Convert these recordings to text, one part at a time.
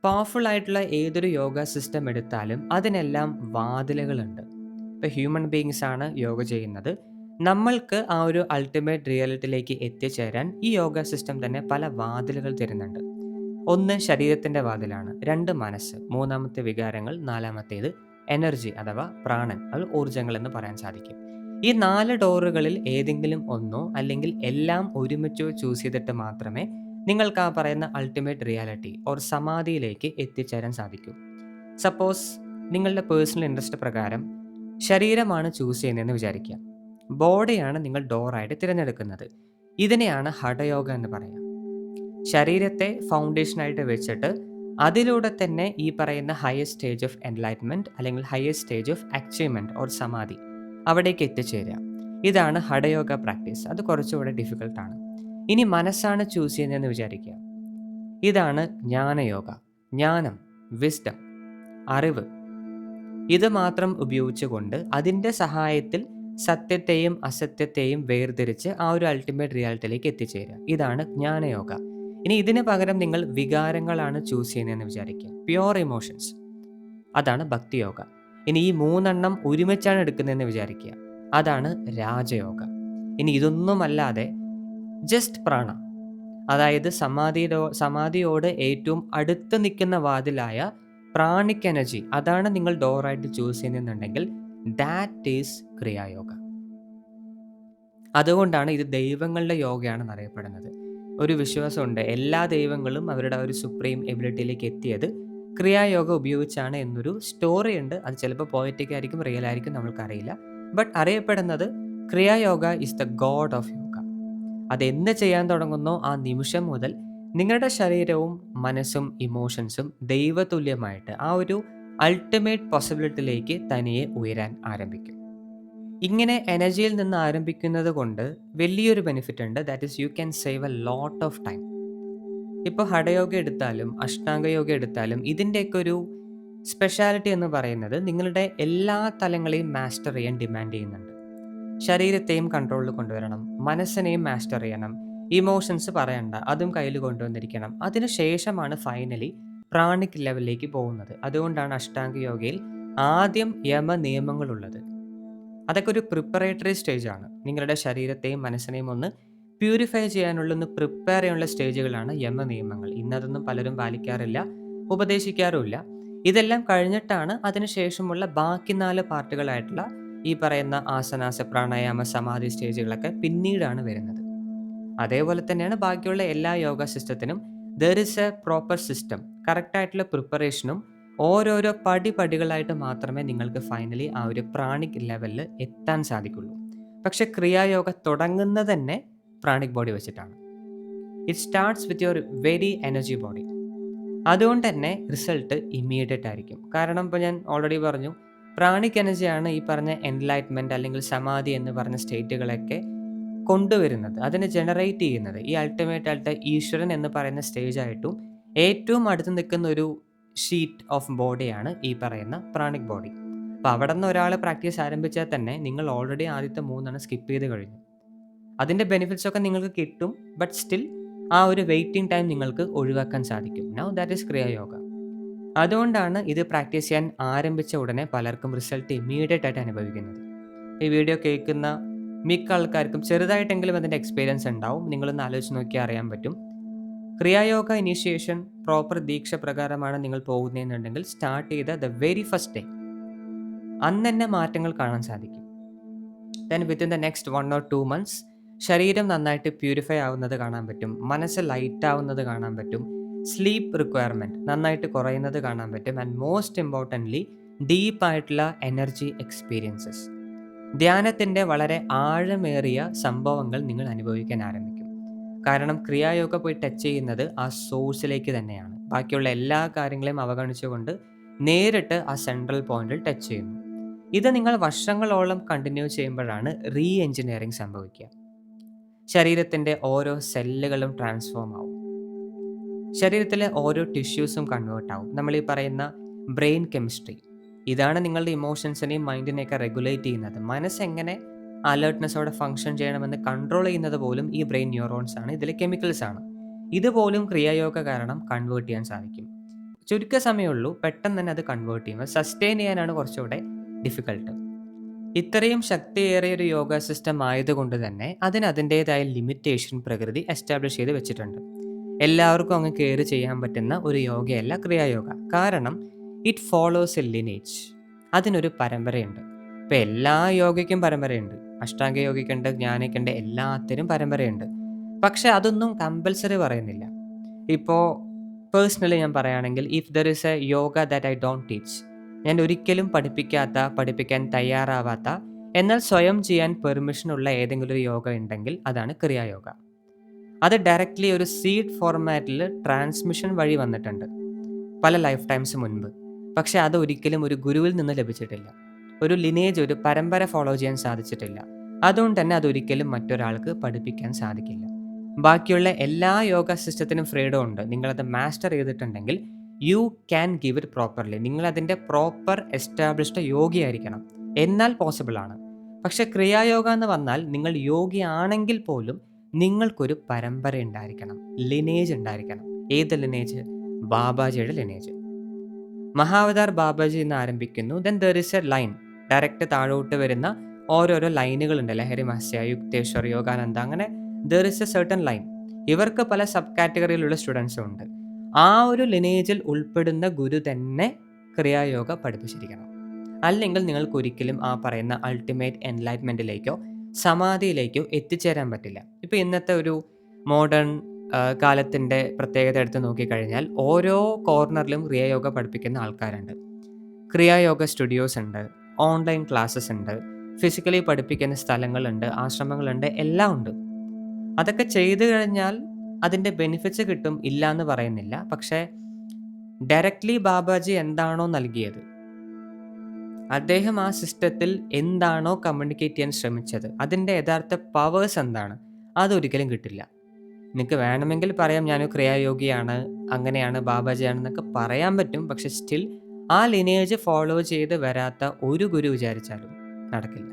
Powerful ആയിട്ടുള്ള ഏതൊരു yoga system എടുത്താലും അതിനെല്ലാം വാതിലുകളുണ്ട്. ഇപ്പോൾ ഹ്യൂമൻ ബീയിങ്സ് ആണ് യോഗ ചെയ്യുന്നത്. നമ്മൾക്ക് ആ ഒരു അൾട്ടിമേറ്റ് റിയാലിറ്റിയിലേക്ക് എത്തിച്ചേരാൻ ഈ യോഗ സിസ്റ്റം തന്നെ പല വാതിലുകൾ തരുന്നുണ്ട്. ഒന്ന് ശരീരത്തിൻ്റെ വാതിലാണ്, രണ്ട് മനസ്സ്, മൂന്നാമത്തെ വികാരങ്ങൾ, നാലാമത്തേത് എനർജി അഥവാ പ്രാണൻ, അത് ഊർജ്ജങ്ങൾ എന്ന് പറയാൻ സാധിക്കും. ഈ 4 ഡോറുകളിൽ ഏതെങ്കിലും ഒന്നോ അല്ലെങ്കിൽ എല്ലാം ഒരുമിച്ചോ ചൂസ് ചെയ്തിട്ട് മാത്രമേ നിങ്ങൾക്ക് ആ പറയുന്ന അൾട്ടിമേറ്റ് റിയാലിറ്റി ഓർ സമാധിയിലേക്ക് എത്തിച്ചേരാൻ സാധിക്കൂ. സപ്പോസ് നിങ്ങളുടെ പേഴ്സണൽ ഇൻട്രസ്റ്റ് പ്രകാരം ശരീരമാണ് ചൂസ് ചെയ്യുന്നതെന്ന് വിചാരിക്കുക. ബോഡിയാണ് നിങ്ങൾ ഡോറായിട്ട് തിരഞ്ഞെടുക്കുന്നത്. ഇതിനെയാണ് ഹഠയോഗ എന്ന് പറയാം. ശരീരത്തെ ഫൗണ്ടേഷനായിട്ട് വെച്ചിട്ട് അതിലൂടെ തന്നെ ഈ പറയുന്ന ഹയർ സ്റ്റേജ് ഓഫ് എൻലൈറ്റ്മെൻറ്റ് അല്ലെങ്കിൽ higher stage of achievement or സമാധി അവിടേക്ക് എത്തിച്ചേരുക. ഇതാണ് ഹഠയോഗ പ്രാക്ടീസ്. അത് കുറച്ചുകൂടെ ഡിഫിക്കൽട്ടാണ്. ഇനി മനസ്സാണ് ചൂസ് ചെയ്യുന്നതെന്ന് വിചാരിക്കുക. ഇതാണ് ജ്ഞാനയോഗ. ജ്ഞാനം, വിസ്ഡം, അറിവ്, ഇത് മാത്രം ഉപയോഗിച്ചുകൊണ്ട് അതിൻ്റെ സഹായത്തിൽ സത്യത്തെയും അസത്യത്തെയും വേർതിരിച്ച് ആ ഒരു അൾട്ടിമേറ്റ് റിയാലിറ്റിയിലേക്ക് എത്തിച്ചേരുക. ഇതാണ് ജ്ഞാനയോഗ. ഇനി ഇതിന് പകരം നിങ്ങൾ വികാരങ്ങളാണ് ചൂസ് ചെയ്യുന്നതെന്ന് വിചാരിക്കുക. പ്യുവർ ഇമോഷൻസ്, അതാണ് ഭക്തിയോഗ. ഇനി ഈ 3 ഒരുമിച്ചാണ് എടുക്കുന്നതെന്ന് വിചാരിക്കുക. അതാണ് രാജയോഗ. ഇനി ഇതൊന്നുമല്ലാതെ ജസ്റ്റ് പ്രാണ, അതായത് സമാധിയോട് ഏറ്റവും അടുത്ത് നിൽക്കുന്ന വാതിലായ പ്രാണിക് എനർജി, അതാണ് നിങ്ങൾ ഡോറായിട്ട് ചൂസ് ചെയ്യുന്നുണ്ടെങ്കിൽ ദാറ്റ് ഈസ് ക്രിയായോഗ. അതുകൊണ്ടാണ് ഇത് ദൈവങ്ങളുടെ യോഗയാണെന്ന് അറിയപ്പെടുന്നത്. ഒരു വിശ്വാസമുണ്ട്, എല്ലാ ദൈവങ്ങളും അവരുടെ ഒരു സുപ്രീം എബിലിറ്റിയിലേക്ക് എത്തിയത് ക്രിയായോഗ ഉപയോഗിച്ചാണ് എന്നൊരു സ്റ്റോറി ഉണ്ട്. അത് ചിലപ്പോൾ പോയറ്റിക് ആയിരിക്കും, റിയൽ ആയിരിക്കും, നമ്മൾക്കറിയില്ല. ബട്ട് അറിയപ്പെടുന്നത് Kriya Yoga is the God of yoga. അതെന്ന് ചെയ്യാൻ തുടങ്ങുന്നോ ആ നിമിഷം മുതൽ നിങ്ങളുടെ ശരീരവും മനസ്സും ഇമോഷൻസും ദൈവതുല്യമായിട്ട് ആ ഒരു അൾട്ടിമേറ്റ് പോസിബിലിറ്റിയിലേക്ക് തനിയെ ഉയരാൻ ആരംഭിക്കും. ഇങ്ങനെ എനർജിയിൽ നിന്ന് ആരംഭിക്കുന്നത് കൊണ്ട് വലിയൊരു ബെനിഫിറ്റ് ഉണ്ട്. That is you can save a lot of time. ഇപ്പോൾ ഹഠയോഗ എടുത്താലും അഷ്ടാംഗയോഗ എടുത്താലും ഇതിൻ്റെയൊക്കെ ഒരു സ്പെഷ്യാലിറ്റി എന്ന് പറയുന്നത് നിങ്ങളുടെ എല്ലാ തലങ്ങളെയും മാസ്റ്റർ ചെയ്യാൻ ഡിമാൻഡ് ചെയ്യുന്നുണ്ട്. ശരീരത്തെയും കൺട്രോളിൽ കൊണ്ടുവരണം, മനസ്സിനെയും മാസ്റ്റർ ചെയ്യണം, ഇമോഷൻസ് പറയണ്ട, അതും കയ്യിൽ കൊണ്ടുവന്നിരിക്കണം. അതിനുശേഷമാണ് ഫൈനലി പ്രാണിക് ലെവലിലേക്ക് പോകുന്നത്. അതുകൊണ്ടാണ് അഷ്ടാംഗ യോഗയിൽ ആദ്യം യമ നിയമങ്ങളുള്ളത്. അതൊക്കെ ഒരു പ്രിപ്പറേറ്ററി സ്റ്റേജാണ്. നിങ്ങളുടെ ശരീരത്തെയും മനസ്സിനെയും ഒന്ന് പ്യൂരിഫൈ ചെയ്യാനുള്ള, ഒന്ന് പ്രിപ്പയർ ചെയ്യാനുള്ള സ്റ്റേജുകളാണ് യമ നിയമങ്ങൾ. ഇന്നതൊന്നും പലരും പാലിക്കാറില്ല, ഉപദേശിക്കാറുമില്ല. ഇതെല്ലാം കഴിഞ്ഞിട്ടാണ് അതിനുശേഷമുള്ള ബാക്കി 4 പാർട്ടുകളായിട്ടുള്ള ഈ പറയുന്ന ആസനാസ, പ്രാണായാമ, സമാധി സ്റ്റേജുകളൊക്കെ പിന്നീടാണ് വരുന്നത്. അതേപോലെ തന്നെയാണ് ബാക്കിയുള്ള എല്ലാ യോഗ സിസ്റ്റത്തിനും. There is a proper system, കറക്റ്റായിട്ടുള്ള പ്രിപ്പറേഷനും ഓരോരോ പടിപടികളായിട്ട് മാത്രമേ നിങ്ങൾക്ക് ഫൈനലി ആ ഒരു പ്രാണിക് ലെവലിൽ എത്താൻ സാധിക്കുള്ളൂ. പക്ഷെ ക്രിയായോഗ തുടങ്ങുന്നത് തന്നെ പ്രാണിക് ബോഡി വെച്ചിട്ടാണ്. It starts with your very energy body. അതുകൊണ്ട് തന്നെ റിസൾട്ട് ഇമ്മീഡിയറ്റ് ആയിരിക്കും. കാരണം ഇപ്പോൾ ഞാൻ ഓൾറെഡി പറഞ്ഞു, പ്രാണിക് എനർജിയാണ് ഈ പറഞ്ഞ എൻലൈറ്റ്മെൻറ്റ് അല്ലെങ്കിൽ സമാധി എന്ന് പറഞ്ഞ സ്റ്റേറ്റുകളൊക്കെ കൊണ്ടുവരുന്നത്, അതിനെ ജനറേറ്റ് ചെയ്യുന്നത്. ഈ അൾട്ടിമേറ്റ് ആയിട്ട് ഈശ്വരൻ എന്ന് പറയുന്ന സ്റ്റേജായിട്ടും ഏറ്റവും അടുത്ത് നിൽക്കുന്ന ഒരു ഷീറ്റ് ഓഫ് ബോഡിയാണ് ഈ പറയുന്ന പ്രാണിക് ബോഡി. അപ്പോൾ അവിടെ നിന്ന് ഒരാൾ പ്രാക്ടീസ് ആരംഭിച്ചാൽ തന്നെ നിങ്ങൾ ഓൾറെഡി ആദ്യത്തെ 3 സ്കിപ്പ് ചെയ്ത് കഴിഞ്ഞു. അതിൻ്റെ ബെനിഫിറ്റ്സ് ഒക്കെ നിങ്ങൾക്ക് കിട്ടും, ബട്ട് സ്റ്റിൽ ആ ഒരു വെയിറ്റിംഗ് ടൈം നിങ്ങൾക്ക് ഒഴിവാക്കാൻ സാധിക്കും. Now that is Kriya Yoga. അതുകൊണ്ടാണ് ഇത് പ്രാക്ടീസ് ചെയ്യാൻ ആരംഭിച്ച ഉടനെ പലർക്കും റിസൾട്ട് ഇമ്മീഡിയറ്റ് ആയിട്ട് അനുഭവിക്കുന്നത്. ഈ വീഡിയോ കേൾക്കുന്ന മിക്ക ആൾക്കാർക്കും ചെറുതായിട്ടെങ്കിലും അതിൻ്റെ എക്സ്പീരിയൻസ് ഉണ്ടാവും. നിങ്ങളൊന്ന് ആലോചിച്ച് നോക്കിയാൽ അറിയാൻ പറ്റും. ക്രിയായോഗ ഇനീഷ്യേഷൻ പ്രോപ്പർ ദീക്ഷ പ്രകാരമാണ് നിങ്ങൾ പോകുന്നതെന്നുണ്ടെങ്കിൽ സ്റ്റാർട്ട് ചെയ്ത ദ വെരി ഫസ്റ്റ് ഡേ അന്ന് തന്നെ മാറ്റങ്ങൾ കാണാൻ സാധിക്കും. Then within the next 1 or 2 months ശരീരം നന്നായിട്ട് പ്യൂരിഫൈ ആവുന്നത് കാണാൻ പറ്റും, മനസ്സ് ലൈറ്റ് ആവുന്നത് കാണാൻ പറ്റും, സ്ലീപ്പ് റിക്വയർമെൻറ്റ് നന്നായിട്ട് കുറയുന്നത് കാണാൻ പറ്റും. ആൻഡ് മോസ്റ്റ് ഇമ്പോർട്ടൻ്റ്ലി ഡീപ്പായിട്ടുള്ള എനർജി എക്സ്പീരിയൻസസ്, ധ്യാനത്തിൻ്റെ വളരെ ആഴമേറിയ സംഭവങ്ങൾ നിങ്ങൾ അനുഭവിക്കാൻ ആരംഭിക്കും. കാരണം ക്രിയായോഗ പോയി ടച്ച് ചെയ്യുന്നത് ആ സോഴ്സിലേക്ക് തന്നെയാണ്. ബാക്കിയുള്ള എല്ലാ കാര്യങ്ങളെയും അവഗണിച്ചുകൊണ്ട് നേരിട്ട് ആ സെൻട്രൽ പോയിന്റിൽ ടച്ച് ചെയ്യുന്നു. ഇത് നിങ്ങൾ വർഷങ്ങളോളം കണ്ടിന്യൂ ചെയ്യുമ്പോഴാണ് റീ എഞ്ചിനീയറിംഗ് സംഭവിക്കുക. ശരീരത്തിൻ്റെ ഓരോ സെല്ലുകളും ട്രാൻസ്ഫോം ആവും, ശരീരത്തിലെ ഓരോ ടിഷ്യൂസും കൺവേർട്ട് ആവും. നമ്മൾ ഈ പറയുന്ന ബ്രെയിൻ കെമിസ്ട്രി, ഇതാണ് നിങ്ങളുടെ ഇമോഷൻസിനെയും മൈൻഡിനെയൊക്കെ റെഗുലേറ്റ് ചെയ്യുന്നത്. മനസ്സെങ്ങനെ അലേർട്ട്നെസ്സോടെ ഫങ്ഷൻ ചെയ്യണമെന്ന് കൺട്രോൾ ചെയ്യുന്നത് പോലും ഈ ബ്രെയിൻ ന്യൂറോൺസ് ആണ്, ഇതിലെ കെമിക്കൽസ് ആണ്. ഇതുപോലും ക്രിയായോഗ കാരണം കൺവേർട്ട് ചെയ്യാൻ സാധിക്കും. ചുരുക്ക സമയമുള്ളൂ. പെട്ടെന്ന് തന്നെ അത് കൺവേർട്ട് ചെയ്യും. അത് സസ്റ്റെയിൻ ചെയ്യാനാണ് കുറച്ചുകൂടെ ഡിഫിക്കൾട്ട്. ഇത്രയും ശക്തിയേറിയ ഒരു യോഗ സിസ്റ്റം ആയതുകൊണ്ട് തന്നെ അതിന് അതിൻ്റേതായ ലിമിറ്റേഷൻ പ്രകൃതി എസ്റ്റാബ്ലിഷ് ചെയ്ത് വെച്ചിട്ടുണ്ട്. എല്ലാവർക്കും അങ്ങ് കയറി ചെയ്യാൻ പറ്റുന്ന ഒരു യോഗയല്ല ക്രിയായോഗ. കാരണം ഇറ്റ് ഫോളോസ് എ ലിനേജ്. അതിനൊരു പരമ്പരയുണ്ട്. ഇപ്പം എല്ലാ യോഗയ്ക്കും പരമ്പരയുണ്ട്. അഷ്ടാംഗ യോഗയ്ക്കുണ്ട്, ജ്ഞാനയ്ക്കുണ്ട്, എല്ലാത്തിനും പരമ്പരയുണ്ട്. പക്ഷെ അതൊന്നും കമ്പൽസറി പറയുന്നില്ല. ഇപ്പോൾ പേഴ്സണലി ഞാൻ പറയുകയാണെങ്കിൽ, if there is A yoga that I don't teach, ഞാൻ ഒരിക്കലും പഠിപ്പിക്കാത്ത, പഠിപ്പിക്കാൻ തയ്യാറാവാത്ത, എന്നാൽ സ്വയം ചെയ്യാൻ പെർമിഷനുള്ള ഏതെങ്കിലും ഒരു യോഗ ഉണ്ടെങ്കിൽ അതാണ് ക്രിയായോഗ. അത് ഡയറക്റ്റ്ലി ഒരു സീഡ് ഫോർമാറ്റിൽ ട്രാൻസ്മിഷൻ വഴി വന്നിട്ടുണ്ട് പല ലൈഫ് ടൈംസ് മുൻപ്. പക്ഷെ അത് ഒരിക്കലും ഒരു ഗുരുവിൽ നിന്ന് ലഭിച്ചിട്ടില്ല. ഒരു ലിനേജ്, ഒരു പരമ്പര ഫോളോ ചെയ്യാൻ സാധിച്ചിട്ടില്ല. അതുകൊണ്ട് തന്നെ അതൊരിക്കലും മറ്റൊരാൾക്ക് പഠിപ്പിക്കാൻ സാധിക്കില്ല. ബാക്കിയുള്ള എല്ലാ യോഗ സിസ്റ്റത്തിനും ഫ്രീഡം ഉണ്ട്. നിങ്ങളത് മാസ്റ്റർ ചെയ്തിട്ടുണ്ടെങ്കിൽ you can give it properly. നിങ്ങളതിൻ്റെ പ്രോപ്പർ എസ്റ്റാബ്ലിഷ്ഡ് യോഗിയായിരിക്കണം. എന്നാൽ പോസിബിൾ ആണ്. പക്ഷെ ക്രിയായോഗ എന്ന് വന്നാൽ നിങ്ങൾ യോഗിയാണെങ്കിൽ പോലും നിങ്ങൾക്കൊരു പരമ്പര ഉണ്ടായിരിക്കണം, ലിനേജ് ഉണ്ടായിരിക്കണം. ഏത് ലിനേജ്? ബാബാജിയുടെ ലിനേജ്. മഹാവതാർ ബാബാജി എന്ന് ആരംഭിക്കുന്നു. Then there is A line, direct താഴോട്ട് വരുന്ന ഓരോരോ ലൈനുകളുണ്ട്. ലഹരി മഹസ്യ, യുക്തേശ്വർ, യോഗാനന്ദ, അങ്ങനെ there is A certain line. ഇവർക്ക് പല സബ് കാറ്റഗറിയിലുള്ള സ്റ്റുഡൻസും ഉണ്ട്. ആ ഒരു ലിനേജിൽ ഉൾപ്പെടുന്ന ഗുരു തന്നെ ക്രിയായോഗ പഠിപ്പിച്ചിരിക്കണം. അല്ലെങ്കിൽ നിങ്ങൾക്ക് ഒരിക്കലും ആ പറയുന്ന അൾട്ടിമേറ്റ് എൻലൈറ്റ്മെൻറ്റിലേക്കോ സമാധിയിലേക്കോ എത്തിച്ചേരാൻ പറ്റില്ല. ഇപ്പോൾ ഇന്നത്തെ ഒരു മോഡേൺ കാലത്തിൻ്റെ പ്രത്യേകത എടുത്ത് നോക്കിക്കഴിഞ്ഞാൽ ഓരോ കോർണറിലും ക്രിയായോഗ പഠിപ്പിക്കുന്ന ആൾക്കാരുണ്ട്. ക്രിയായോഗ സ്റ്റുഡിയോസ് ഉണ്ട്, ഓൺലൈൻ ക്ലാസ്സസ് ഉണ്ട്, ഫിസിക്കലി പഠിപ്പിക്കുന്ന സ്ഥലങ്ങളുണ്ട്, ആശ്രമങ്ങളുണ്ട്, എല്ലാം ഉണ്ട്. അതൊക്കെ ചെയ്തു കഴിഞ്ഞാൽ അതിൻ്റെ ബെനിഫിറ്റ്സ് കിട്ടും, ഇല്ല എന്ന് പറയുന്നില്ല. പക്ഷേ ഡയറക്റ്റ്ലി ബാബാജി എന്താണോ നൽകിയത്, അദ്ദേഹം ആ സിസ്റ്റത്തിൽ എന്താണോ കമ്മ്യൂണിക്കേറ്റ് ചെയ്യാൻ ശ്രമിച്ചത്, അതിൻ്റെ യഥാർത്ഥ പവേഴ്സ് എന്താണ്, അതൊരിക്കലും കിട്ടില്ല. നിങ്ങൾക്ക് വേണമെങ്കിൽ പറയാം ഞാൻ ക്രിയായോഗിയാണ്, അങ്ങനെയാണ്, ബാബാജിയാണെന്നൊക്കെ പറയാൻ പറ്റും. പക്ഷെ സ്റ്റിൽ ആ ലിനേജ് ഫോളോ ചെയ്ത് വരാത്ത ഒരു ഗുരു വിചാരിച്ചാലും നടക്കില്ല.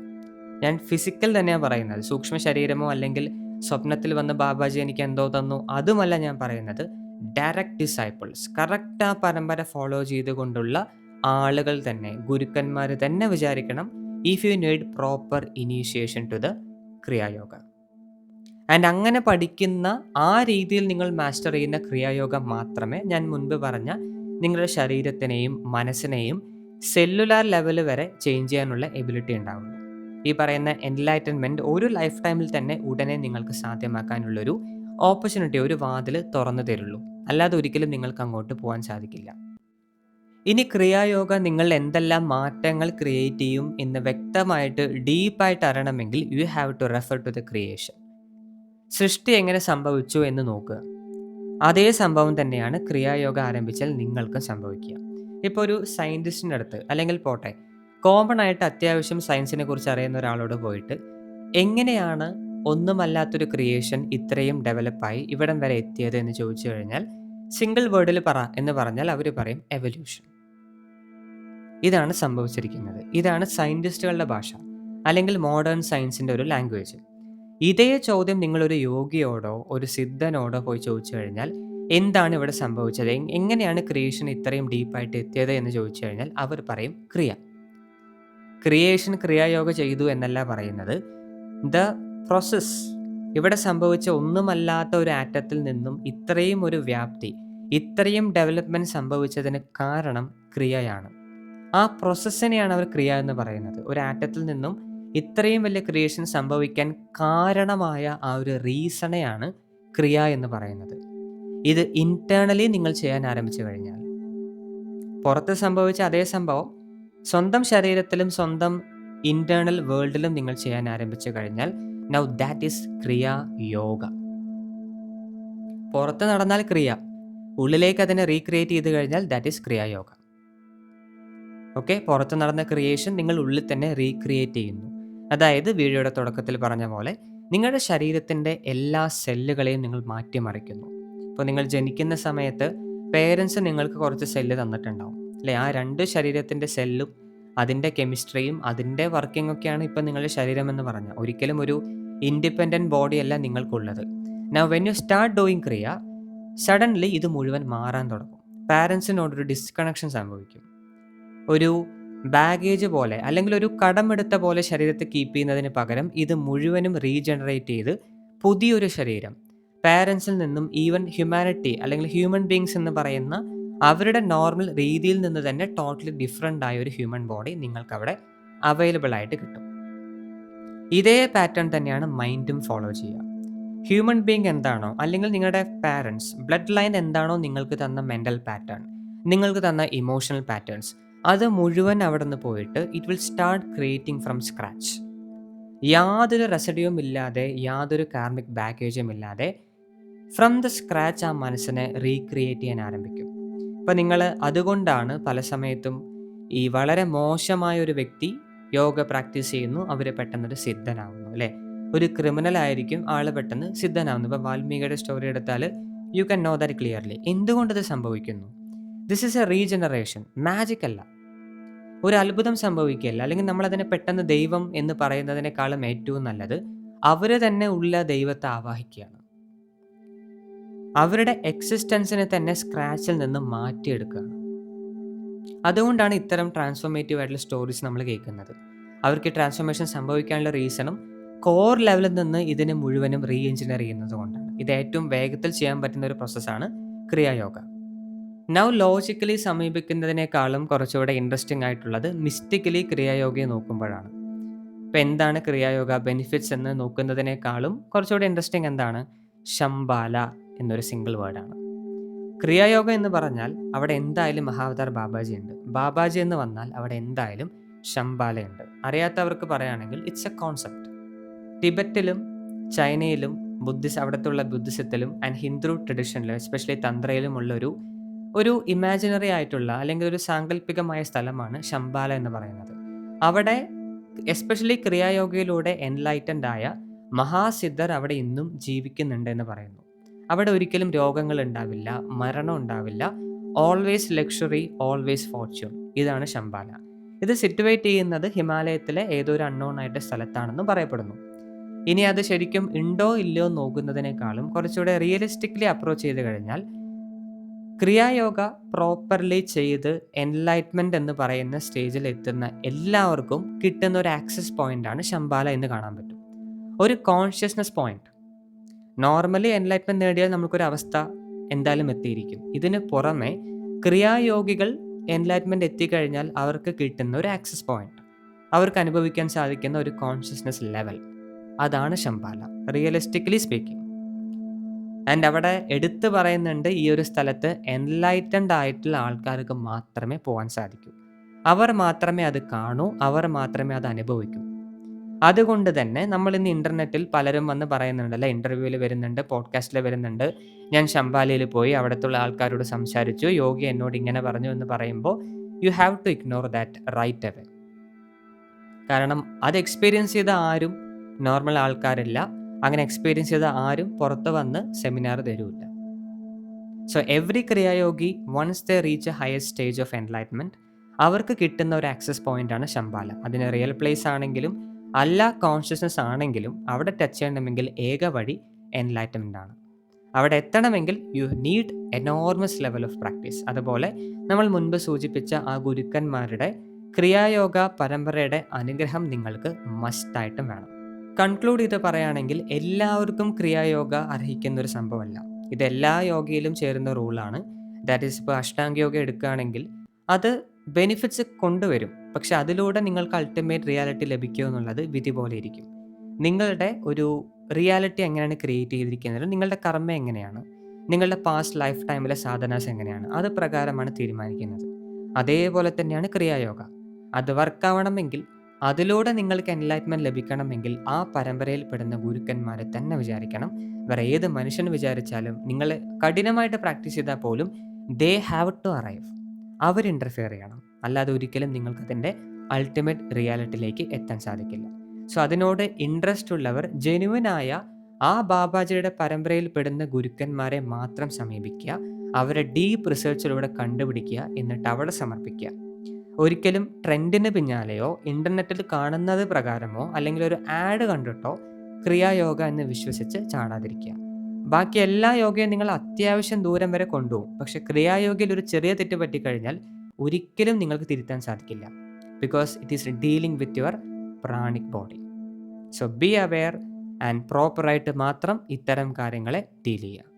ഞാൻ ഫിസിക്കൽ തന്നെയാണ് പറയുന്നത്. സൂക്ഷ്മ ശരീരമോ അല്ലെങ്കിൽ സ്വപ്നത്തിൽ വന്ന് ബാബാജി എനിക്ക് എന്തോ തന്നു, അതുമല്ല ഞാൻ പറയുന്നത്. ഡയറക്റ്റ് ഡിസൈപ്പിൾസ്, കറക്റ്റ് ആ പരമ്പര ഫോളോ ചെയ്തുകൊണ്ടുള്ള ആളുകൾ തന്നെ, ഗുരുക്കന്മാർ തന്നെ വിചാരിക്കണം if you need proper initiation to the Kriya Yoga. And അങ്ങനെ പഠിക്കുന്ന, ആ രീതിയിൽ നിങ്ങൾ മാസ്റ്റർ ചെയ്യുന്ന ക്രിയായോഗ മാത്രമേ ഞാൻ മുൻപ് പറഞ്ഞ നിങ്ങളുടെ ശരീരത്തിനെയും മനസ്സിനെയും സെല്ലുലാർ ലെവൽ വരെ ചേഞ്ച് ചെയ്യാനുള്ള എബിലിറ്റി ഉണ്ടാവുള്ളൂ. ഈ പറയുന്ന എൻലൈറ്റൻമെൻറ്റ് ഒരു ലൈഫ് ടൈമിൽ തന്നെ ഉടനെ നിങ്ങൾക്ക് സാധ്യമാക്കാനുള്ളൊരു ഓപ്പർച്യൂണിറ്റി, ഒരു വാതിൽ തുറന്നു തരുള്ളൂ. അല്ലാതെ ഒരിക്കലും നിങ്ങൾക്ക് അങ്ങോട്ട് പോകാൻ സാധിക്കില്ല. ഇനി ക്രിയായോഗ നിങ്ങൾ എന്തെല്ലാം മാറ്റങ്ങൾ ക്രിയേറ്റ് ചെയ്യും എന്ന് വ്യക്തമായിട്ട് ഡീപ്പായിട്ട് അറിയണമെങ്കിൽ you have to refer to the creation. സൃഷ്ടി എങ്ങനെ സംഭവിച്ചു എന്ന് നോക്കുക. അതേ സംഭവം തന്നെയാണ് ക്രിയായോഗ ആരംഭിച്ചാൽ നിങ്ങൾക്കും സംഭവിക്കുക. ഇപ്പോൾ ഒരു സയൻറ്റിസ്റ്റിൻ്റെ അടുത്ത്, അല്ലെങ്കിൽ പോട്ടെ കോമൺ ആയിട്ട് അത്യാവശ്യം സയൻസിനെ കുറിച്ച് അറിയുന്ന ഒരാളോട് പോയിട്ട് എങ്ങനെയാണ് ഒന്നുമല്ലാത്തൊരു ക്രിയേഷൻ ഇത്രയും ഡെവലപ്പായി ഇവിടം വരെ എത്തിയത് എന്ന് ചോദിച്ചു കഴിഞ്ഞാൽ സിംഗിൾ വേർഡിൽ എന്ന് പറഞ്ഞാൽ അവർ പറയും എവല്യൂഷൻ. ഇതാണ് സംഭവിച്ചിരിക്കുന്നത്. ഇതാണ് സയൻറ്റിസ്റ്റുകളുടെ ഭാഷ, അല്ലെങ്കിൽ മോഡേൺ സയൻസിൻ്റെ ഒരു ലാംഗ്വേജ്. ഇതേ ചോദ്യം നിങ്ങളൊരു യോഗിയോടോ ഒരു സിദ്ധനോടോ പോയി ചോദിച്ചു കഴിഞ്ഞാൽ എന്താണ് ഇവിടെ സംഭവിച്ചത്, എങ്ങനെയാണ് ക്രിയേഷൻ ഇത്രയും ഡീപ്പായിട്ട് എത്തിയത് എന്ന് ചോദിച്ചു കഴിഞ്ഞാൽ അവർ പറയും ക്രിയേഷൻ ക്രിയായോഗ ചെയ്തു എന്നല്ല പറയുന്നത്. ദ പ്രോസസ്, ഇവിടെ സംഭവിച്ച ഒന്നുമല്ലാത്ത ഒരു ആറ്റത്തിൽ നിന്നും ഇത്രയും ഒരു വ്യാപ്തി, ഇത്രയും ഡെവലപ്മെൻറ്റ് സംഭവിച്ചതിന് കാരണം ക്രിയയാണ്. ആ പ്രോസസ്സിനെയാണ് അവർ ക്രിയ എന്ന് പറയുന്നത്. ഒരു ആറ്റത്തിൽ നിന്നും ഇത്രയും വലിയ ക്രിയേഷൻ സംഭവിക്കാൻ കാരണമായ ആ ഒരു റീസണെയാണ് ക്രിയ എന്ന് പറയുന്നത്. ഇത് ഇൻറ്റേർണലി നിങ്ങൾ ചെയ്യാൻ ആരംഭിച്ചു കഴിഞ്ഞാൽ, പുറത്ത് സംഭവിച്ച അതേ സംഭവം സ്വന്തം ശരീരത്തിലും സ്വന്തം ഇൻറ്റേർണൽ വേൾഡിലും നിങ്ങൾ ചെയ്യാൻ ആരംഭിച്ചു കഴിഞ്ഞാൽ നൗ ദാറ്റ് ഈസ് ക്രിയാ യോഗ. പുറത്ത് നടന്നാൽ ക്രിയ, ഉള്ളിലേക്ക് അതിനെ റീക്രിയേറ്റ് ചെയ്ത് കഴിഞ്ഞാൽ ദാറ്റ് ഈസ് ക്രിയായോഗ. ഓക്കെ, പുറത്ത് നടന്ന ക്രിയേഷൻ നിങ്ങൾ ഉള്ളിൽ തന്നെ റീക്രിയേറ്റ് ചെയ്യുന്നു. അതായത് വീഡിയോയുടെ തുടക്കത്തിൽ പറഞ്ഞ പോലെ നിങ്ങളുടെ ശരീരത്തിൻ്റെ എല്ലാ സെല്ലുകളെയും നിങ്ങൾ മാറ്റിമറിക്കുന്നു. ഇപ്പോൾ നിങ്ങൾ ജനിക്കുന്ന സമയത്ത് പേരൻസ് നിങ്ങൾക്ക് കുറച്ച് സെല്ല് തന്നിട്ടുണ്ടാവും അല്ലേ? ആ രണ്ട് ശരീരത്തിൻ്റെ സെല്ലും അതിൻ്റെ കെമിസ്ട്രിയും അതിൻ്റെ വർക്കിംഗ് ഒക്കെയാണ് ഇപ്പം നിങ്ങളുടെ ശരീരം എന്ന് പറഞ്ഞാൽ. ഒരിക്കലും ഒരു ഇൻഡിപെൻഡൻറ്റ് ബോഡിയല്ല നിങ്ങൾക്കുള്ളത്. Now when you start doing ക്രിയ, സഡൻലി ഇത് മുഴുവൻ മാറാൻ തുടങ്ങും. പാരൻസിനോടൊരു ഡിസ്കണക്ഷൻ സംഭവിക്കും. ഒരു ബാഗേജ് പോലെ അല്ലെങ്കിൽ ഒരു കടമെടുത്ത പോലെ ശരീരത്തെ കീപ്പ് ചെയ്യുന്നതിന് പകരം ഇത് മുഴുവനും റീജനറേറ്റ് ചെയ്ത് പുതിയൊരു ശരീരം പാരൻസിൽ നിന്നും ഈവൻ ഹ്യൂമാനിറ്റി അല്ലെങ്കിൽ ഹ്യൂമൻ ബീങ്സ് എന്ന് പറയുന്ന അവരുടെ നോർമൽ രീതിയിൽ നിന്ന് തന്നെ ടോട്ടലി ഡിഫറെൻ്റ് ആയ ഒരു ഹ്യൂമൻ ബോഡി നിങ്ങൾക്ക് അവിടെ അവൈലബിൾ ആയിട്ട് കിട്ടും. ഇതേ പാറ്റേൺ തന്നെയാണ് മൈൻഡും ഫോളോ ചെയ്യുക. ഹ്യൂമൻ ബീങ് എന്താണോ അല്ലെങ്കിൽ നിങ്ങളുടെ പാരൻസ് ബ്ലഡ് ലൈൻ എന്താണോ നിങ്ങൾക്ക് തന്ന മെൻ്റൽ പാറ്റേൺ, നിങ്ങൾക്ക് തന്ന ഇമോഷണൽ പാറ്റേൺസ്, അത് മുഴുവൻ അവിടെ നിന്ന് പോയിട്ട് it will start creating from scratch. യാതൊരു റെസിഡ്യൂവും ഇല്ലാതെ, യാതൊരു കാർമിക് ബാഗേജും ഇല്ലാതെ ഫ്രം ദ സ്ക്രാച്ച് ആ മനസ്സിനെ റീക്രിയേറ്റ് ചെയ്യാൻ ആരംഭിക്കും. ഇപ്പം നിങ്ങൾ അതുകൊണ്ടാണ് പല സമയത്തും ഈ വളരെ മോശമായ ഒരു വ്യക്തി യോഗ പ്രാക്ടീസ് ചെയ്യുന്നു, അവർ പെട്ടെന്നൊരു സിദ്ധനാവുന്നു അല്ലേ. ഒരു ക്രിമിനൽ ആയിരിക്കും, ആൾ പെട്ടെന്ന് സിദ്ധനാവുന്നു. ഇപ്പോൾ വാൽമീകിയുടെ സ്റ്റോറി എടുത്താൽ you can know that clearly. എന്തുകൊണ്ടത് സംഭവിക്കുന്നു? This is a regeneration, magic അല്ല, ഒരു അത്ഭുതം സംഭവിക്കുകയല്ല. അല്ലെങ്കിൽ നമ്മളതിനെ പെട്ടെന്ന് ദൈവം എന്ന് പറയുന്നതിനേക്കാളും ഏറ്റവും നല്ലത് അവർ തന്നെ ഉള്ള ദൈവത്തെ ആവാഹിക്കുകയാണ്. അവരുടെ എക്സിസ്റ്റൻസിനെ തന്നെ സ്ക്രാച്ചിൽ നിന്ന് മാറ്റിയെടുക്കുകയാണ്. അതുകൊണ്ടാണ് ഇത്തരം ട്രാൻസ്ഫോർമേറ്റീവ് ആയിട്ടുള്ള സ്റ്റോറീസ് നമ്മൾ കേൾക്കുന്നത്. അവർക്ക് ട്രാൻസ്ഫോർമേഷൻ സംഭവിക്കാനുള്ള റീസണും കോർ ലെവലിൽ നിന്ന് ഇതിനെ മുഴുവനും റീ എഞ്ചിനീയർ ചെയ്യുന്നത് കൊണ്ടാണ്. ഇത് ഏറ്റവും വേഗത്തിൽ ചെയ്യാൻ പറ്റുന്ന ഒരു പ്രോസസ്സാണ് ക്രിയായോഗ. നൗ ലോജിക്കലി സമീപിക്കുന്നതിനേക്കാളും കുറച്ചുകൂടെ ഇൻട്രസ്റ്റിംഗ് ആയിട്ടുള്ളത് മിസ്റ്റിക്കലി ക്രിയായോഗയെ നോക്കുമ്പോഴാണ്. ഇപ്പം എന്താണ് ക്രിയായോഗ ബെനിഫിറ്റ്സ് എന്ന് നോക്കുന്നതിനേക്കാളും കുറച്ചുകൂടെ ഇൻട്രസ്റ്റിംഗ് എന്താണ്? ശംബാല എന്നൊരു സിംഗിൾ വേർഡാണ്. ക്രിയായോഗ എന്ന് പറഞ്ഞാൽ അവിടെ എന്തായാലും മഹാവതാർ ബാബാജി ഉണ്ട്. ബാബാജി എന്ന് വന്നാൽ അവിടെ എന്തായാലും ശംബാലയുണ്ട്. അറിയാത്തവർക്ക് പറയുകയാണെങ്കിൽ ഇറ്റ്സ് എ കോൺസെപ്റ്റ്. ടിബറ്റിലും ചൈനയിലും അവിടത്തുള്ള ബുദ്ധിസത്തിലും ആൻഡ് ഹിന്ദു ട്രഡീഷനിലും എസ്പെഷ്യലി തന്ത്രയിലും ഉള്ള ഒരു ഇമാജിനറി ആയിട്ടുള്ള അല്ലെങ്കിൽ ഒരു സാങ്കല്പികമായ സ്ഥലമാണ് ശംബാല എന്ന് പറയുന്നത്. അവിടെ എസ്പെഷ്യലി ക്രിയായോഗയിലൂടെ എൻലൈറ്റൻഡ് ആയ മഹാസിദ്ധർ അവിടെ ഇന്നും ജീവിക്കുന്നുണ്ട് എന്ന് പറയുന്നു. അവിടെ ഒരിക്കലും രോഗങ്ങൾ ഉണ്ടാവില്ല, മരണം ഉണ്ടാവില്ല, ഓൾവേസ് ലക്ഷറി, ഓൾവേസ് ഫോർച്യൂൺ. ഇതാണ് ശംബാല. ഇത് സിറ്റുവേറ്റ് ചെയ്യുന്നത് ഹിമാലയത്തിലെ ഏതോ ഒരു അൺനോൺ ആയിട്ട് സ്ഥലത്താണെന്ന് പറയപ്പെടുന്നു. ഇനി അത് ശരിക്കും ഉണ്ടോ ഇല്ലയോ നോക്കുന്നതിനേക്കാളും കുറച്ചുകൂടെ റിയലിസ്റ്റിക്കലി അപ്രോച്ച് ചെയ്ത് കഴിഞ്ഞാൽ ക്രിയായോഗ പ്രോപ്പർലി ചെയ്ത് എൻലൈറ്റ്മെൻറ്റ് എന്ന് പറയുന്ന സ്റ്റേജിൽ എത്തുന്ന എല്ലാവർക്കും കിട്ടുന്ന ഒരു ആക്സസ് പോയിൻ്റാണ് ശംബാല എന്ന് കാണാൻ പറ്റും. ഒരു കോൺഷ്യസ്നസ് പോയിന്റ്. നോർമലി എൻലൈറ്റ്മെൻറ്റ് നേടിയാൽ നമുക്കൊരു അവസ്ഥ എന്തായാലും എത്തിയിരിക്കും. ഇതിന് പുറമെ ക്രിയായോഗികൾ എൻലൈറ്റ്മെൻറ്റ് എത്തിക്കഴിഞ്ഞാൽ അവർക്ക് കിട്ടുന്ന ഒരു ആക്സസ് പോയിന്റ്, അവർക്ക് അനുഭവിക്കാൻ സാധിക്കുന്ന ഒരു കോൺഷ്യസ്നസ് ലെവൽ, അതാണ് ശംബാല റിയലിസ്റ്റിക്കലി സ്പീക്കിംഗ്. ആൻഡ് അവിടെ എടുത്തു പറയുന്നുണ്ട് ഈ ഒരു സ്ഥലത്ത് എൻലൈറ്റൻഡ് ആയിട്ടുള്ള ആൾക്കാർക്ക് മാത്രമേ പോകാൻ സാധിക്കൂ. അവർ മാത്രമേ അത് കാണൂ, അവർ മാത്രമേ അത് അനുഭവിക്കൂ. അതുകൊണ്ട് തന്നെ നമ്മൾ ഇന്ന് ഇൻ്റർനെറ്റിൽ പലരും വന്ന് പറയുന്നുണ്ടല്ലോ, ഇൻ്റർവ്യൂവിൽ വരുന്നുണ്ട്, പോഡ്കാസ്റ്റിൽ വരുന്നുണ്ട്, ഞാൻ ശംബാലയിൽ പോയി അവിടത്തുള്ള ആൾക്കാരോട് സംസാരിച്ചു, യോഗി എന്നോട് ഇങ്ങനെ പറഞ്ഞു എന്ന് പറയുമ്പോൾ you have to ignore that right away. കാരണം അത് എക്സ്പീരിയൻസ് ചെയ്ത ആരും നോർമൽ ആൾക്കാരില്ല, അങ്ങനെ എക്സ്പീരിയൻസ് ചെയ്ത ആരും പുറത്ത് വന്ന് സെമിനാർ തരൂല്ല. സോ എവറി ക്രിയായോഗി once they reach a higher stage of enlightenment അവർക്ക് കിട്ടുന്ന ഒരു ആക്സസ് പോയിൻ്റാണ് ശംബാല. അതിന് റിയൽ പ്ലേസ് ആണെങ്കിലും അല്ല കോൺഷ്യസ്നസ് ആണെങ്കിലും അവിടെ ടച്ച് ചെയ്യണമെങ്കിൽ ഏക വഴി എൻലൈറ്റ്മെൻ്റ് ആണ്. അവിടെ എത്തണമെങ്കിൽ you need enormous level of practice. അതുപോലെ നമ്മൾ മുൻപ് സൂചിപ്പിച്ച ആ ഗുരുക്കന്മാരുടെ ക്രിയായോഗ പരമ്പരയുടെ അനുഗ്രഹം നിങ്ങൾക്ക് മസ്റ്റായിട്ടും വേണം. കൺക്ലൂഡ് ചെയ്ത് പറയുകയാണെങ്കിൽ എല്ലാവർക്കും ക്രിയായോഗ അർഹിക്കുന്ന ഒരു സംഭവമല്ല. ഇത് എല്ലാ യോഗയിലും ചേരുന്ന റൂളാണ്. ദാറ്റ് ഈസ് ഇപ്പോൾ അഷ്ടാംഗ യോഗ എടുക്കുകയാണെങ്കിൽ അത് ബെനിഫിറ്റ്സ് കൊണ്ടുവരും, പക്ഷെ അതിലൂടെ നിങ്ങൾക്ക് അൾട്ടിമേറ്റ് റിയാലിറ്റി ലഭിക്കുക എന്നുള്ളത് വിധി പോലെ ഇരിക്കും. നിങ്ങളുടെ ഒരു റിയാലിറ്റി എങ്ങനെയാണ് ക്രിയേറ്റ് ചെയ്തിരിക്കുന്നത്, നിങ്ങളുടെ കർമ്മ എങ്ങനെയാണ്, നിങ്ങളുടെ പാസ്റ്റ് ലൈഫ് ടൈമിലെ സാധനാസ് എങ്ങനെയാണ്, അത് പ്രകാരമാണ് തീരുമാനിക്കുന്നത്. അതേപോലെ തന്നെയാണ് ക്രിയായോഗ. അത് വർക്കാവണമെങ്കിൽ, അതിലൂടെ നിങ്ങൾക്ക് എൻലൈറ്റ്മെൻറ്റ് ലഭിക്കണമെങ്കിൽ ആ പരമ്പരയിൽ പെടുന്ന ഗുരുക്കന്മാരെ തന്നെ വിചാരിക്കണം. വേറെ ഏത് മനുഷ്യൻ വിചാരിച്ചാലും നിങ്ങൾ കഠിനമായിട്ട് പ്രാക്ടീസ് ചെയ്താൽ പോലും ദേ ഹാവ് ടു അറൈവ്. അവർ ഇൻ്റർഫിയർ ചെയ്യണം, അല്ലാതെ ഒരിക്കലും നിങ്ങൾക്കതിൻ്റെ അൾട്ടിമേറ്റ് റിയാലിറ്റിയിലേക്ക് എത്താൻ സാധിക്കില്ല. സോ അതിനോട് ഇൻട്രസ്റ്റ് ഉള്ളവർ ജെനുവിനായ ആ ബാബാജിയുടെ പരമ്പരയിൽ പെടുന്ന ഗുരുക്കന്മാരെ മാത്രം സമീപിക്കുക, അവരെ ഡീപ്പ് റിസർച്ചിലൂടെ കണ്ടുപിടിക്കുക, എന്നിട്ട് അവിടെ സമർപ്പിക്കുക. ഒരിക്കലും ട്രെൻഡിന് പിന്നാലെയോ ഇൻ്റർനെറ്റിൽ കാണുന്നത് പ്രകാരമോ അല്ലെങ്കിൽ ഒരു ആഡ് കണ്ടിട്ടോ ക്രിയായോഗ എന്ന് വിശ്വസിച്ച് ചാടാതിരിക്കുക. ബാക്കി എല്ലാ യോഗയും നിങ്ങൾ അത്യാവശ്യം ദൂരം വരെ കൊണ്ടുപോകും. പക്ഷെ ക്രിയായോഗയിൽ ഒരു ചെറിയ തെറ്റ് പറ്റിക്കഴിഞ്ഞാൽ ഒരിക്കലും നിങ്ങൾക്ക് തിരുത്താൻ സാധിക്കില്ല. Because it is dealing with your pranic body. So be aware and പ്രോപ്പറായിട്ട് മാത്രം ഇത്തരം കാര്യങ്ങളെ ഡീൽ ചെയ്യുക.